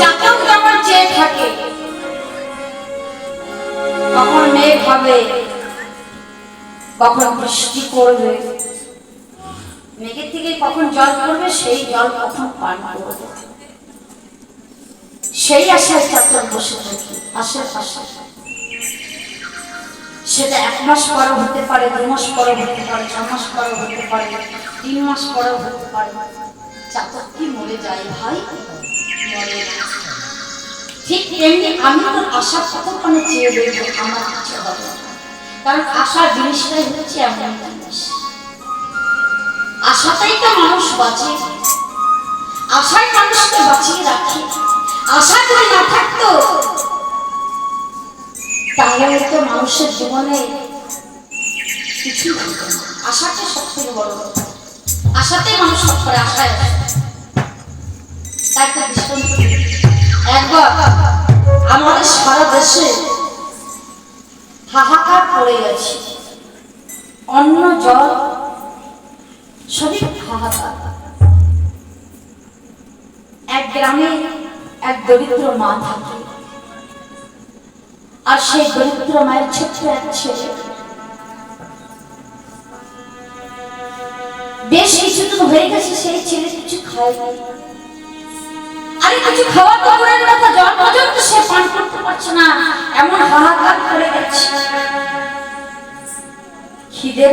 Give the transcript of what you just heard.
চাতক যেমন চেয়ে থাকে কখন মেঘ হবে, কখন বৃষ্টি পড়বে, মেঘের থেকে কখন জল পড়বে, সেই জল কখন পান করবে, সেই আশায় চাতক বসে থাকি আশেপাশে। সেটা 1 মাস পরেও হতে পারে, 2 মাস পরেও হতে পারে, 6 মাস পরেও হতে পারে, 3 মাস পরেও হতে পারে। চাতক কি মরে যায় ভাই? মরে না। ঠিক তেমনি আমি তো আশা কতক্ষণে চেয়ে দেখবো আমার কিছু হবে, কারণ আশার জিনিসটাই হচ্ছে এমন জিনিস। আশাটাই তো মানুষ বাঁচে, আশাই মানুষকে বাঁচিয়ে রাখে। আশা যদি না থাকতো তাহলে হয়তো মানুষের জীবনে কিছু হতো না। আশাটা সব থেকে বড় কথা, আশাতেই মানুষ সব করে, আশায়। তাই তো দৃষ্টান্ত একবার আমাদের সারা দেশে হাহাকার পড়ে গেছে, অন্ন জল সবই হাহাকার। এক গ্রামে এক দরিদ্র মা থাকে, আর সেই দরিদ্র মায়ের ছোট্ট এক ছেলে। বেশ কিছুদিন হয়ে গেছে সেই ছেলে কিছু খায়নি। আরে কিছু খাওয়া তো দূরের কথা, জল পর্যন্ত সে পান করতে পারছে না, এমন হাহাকার করে গেছে। খিদের